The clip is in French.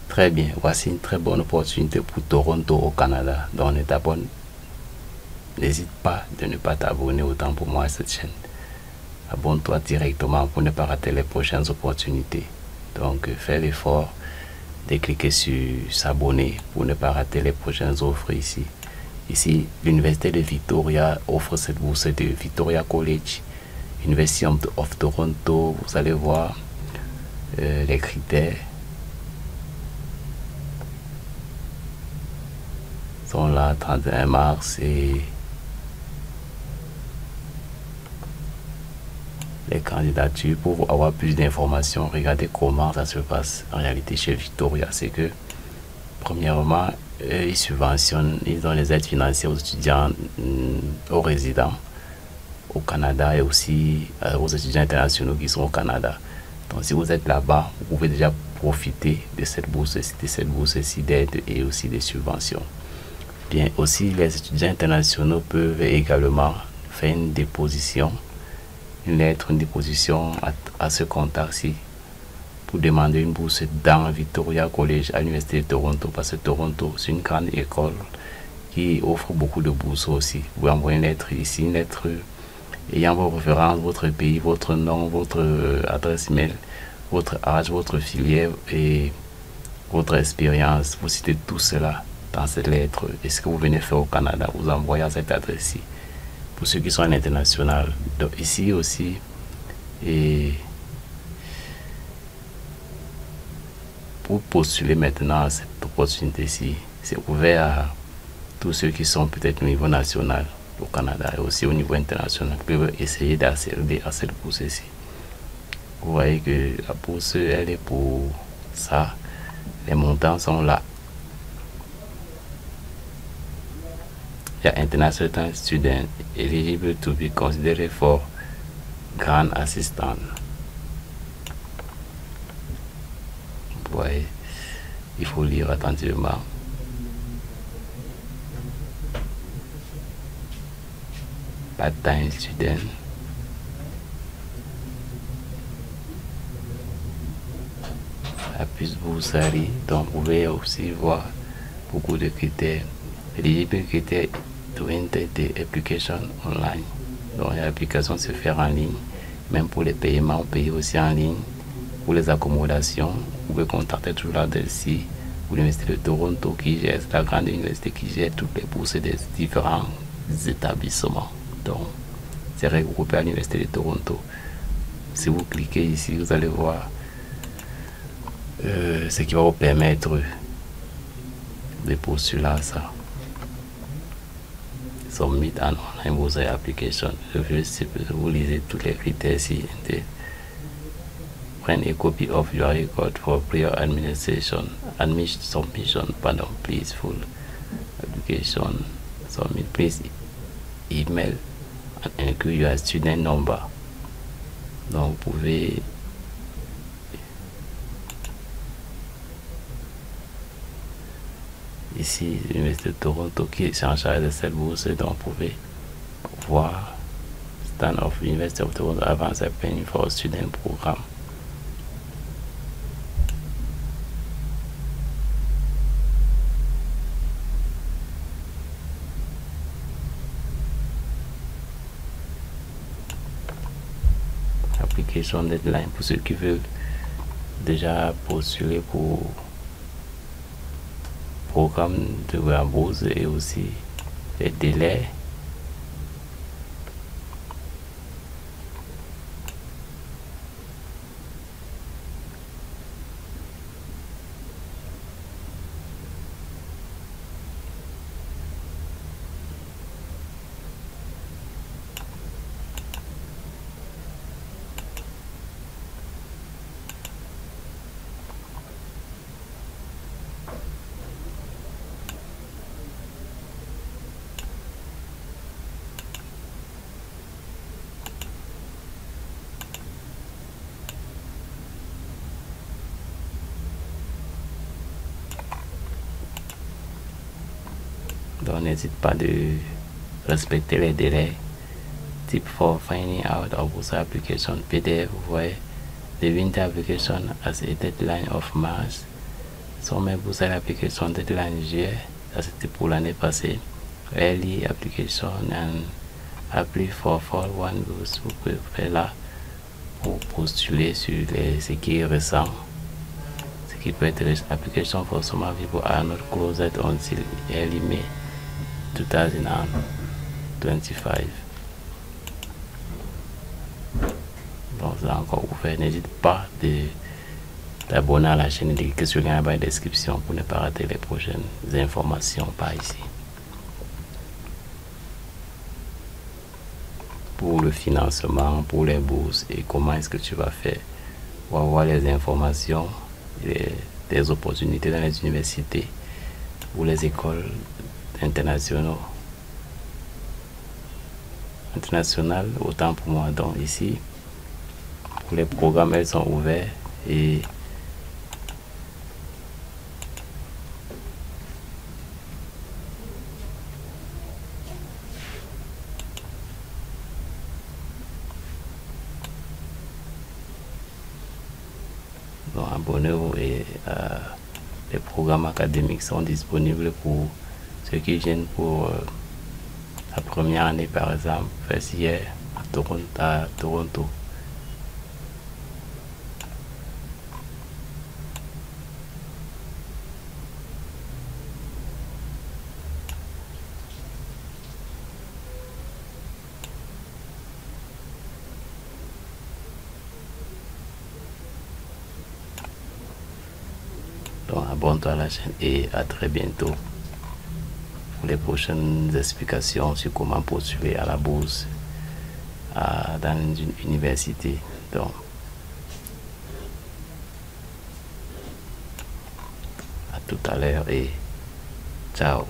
Très bien, voici une très bonne opportunité pour Toronto au Canada. Donc ne t'abonne, n'hésite pas de ne pas t'abonner autant pour moi à cette chaîne. Abonne-toi directement pour ne pas rater les prochaines opportunités. Donc fais l'effort de cliquer sur s'abonner pour ne pas rater les prochaines offres ici. Ici, l'Université de Victoria offre cette bourse de Victoria College, University of Toronto. Vous allez voir les critères sont là, 31 mars, et les candidatures. Pour avoir plus d'informations, regardez comment ça se passe en réalité chez Victoria. C'est que premièrement, ils subventionnent, ils donnent les aides financières aux étudiants, aux résidents au Canada, et aussi aux étudiants internationaux qui sont au Canada. Donc si vous êtes là-bas, vous pouvez déjà profiter de cette bourse-ci d'aide et aussi des subventions. Bien, aussi les étudiants internationaux peuvent également faire une déposition, une déposition à ce contact-ci pour demander une bourse dans Victoria College à l'Université de Toronto, parce que Toronto, c'est une grande école qui offre beaucoup de bourses aussi. Vous pouvez envoyer une lettre ici, une lettre ayant vos références, votre pays, votre nom, votre adresse email, votre âge, votre filière et votre expérience. Vous citez tout cela dans cette lettre. Et ce que vous venez faire au Canada, vous envoyez à cette adresse-ci. Pour ceux qui sont à l'international. Donc ici aussi, et pour postuler maintenant à cette opportunité-ci, c'est ouvert à tous ceux qui sont peut-être au niveau national au Canada et aussi au niveau international, peuvent essayer d'accéder à cette bourse-ci. Vous voyez que la bourse, elle est pour ça. Les montants sont là. Il y a International Student eligible to be considered for grant assistance. Vous voyez, il faut lire attentivement. Part-time student. La plus bourserie, donc vous pouvez aussi voir beaucoup de critères. Eligible critères to enter the application online. Donc l'application se fait en ligne. Même pour les paiements, on paye aussi en ligne. Pour les accommodations, vous pouvez contacter toujours l'adresse pour l'Université de Toronto qui gère, la grande université qui gère toutes les bourses des différents établissements. Donc c'est regroupé à l'Université de Toronto. Si vous cliquez ici, vous allez voir ce qui va vous permettre de postuler à ça. Submit an online bourse application. Vous lisez tous les critères ici. Print a copy of your record for prior administration. Submission, pardon, please full application. Submit, please email and include your student number. Donc vous pouvez ici l'Université de Toronto qui est en charge de cette bourse, donc vous pouvez voir stand of University of Toronto Advanced Planning for Student Program. Application deadline pour ceux qui veulent déjà postuler pour programme de la bourse, et aussi les délais. Donc n'hésite pas de respecter les délais. Tip for finding out of bourse application PDF. Vous voyez, the winter application has a deadline of March Some bourses application de l'année, ça c'était pour l'année passée. Early application and apply for fall one boost. Vous pouvez faire là pour postuler sur ce qui est récent. Ce qui peut être l'application for summer people are not closed until early May 2025. Donc c'est encore ouvert. N'hésite pas d'abonner à la chaîne et de cliquer sur le lien dans la description pour ne pas rater les prochaines informations par ici. Pour le financement, pour les bourses et comment est-ce que tu vas faire pour avoir les informations, des opportunités dans les universités ou les écoles internationales, autant pour moi. Donc ici, pour les programmes, elles sont ouverts et abonnez-vous et les programmes académiques sont disponibles pour ceux qui viennent pour la première année, par exemple, first year à Toronto. Donc abonne-toi à la chaîne et à très bientôt pour les prochaines explications sur comment postuler à la bourse dans une université. Donc à tout à l'heure et ciao.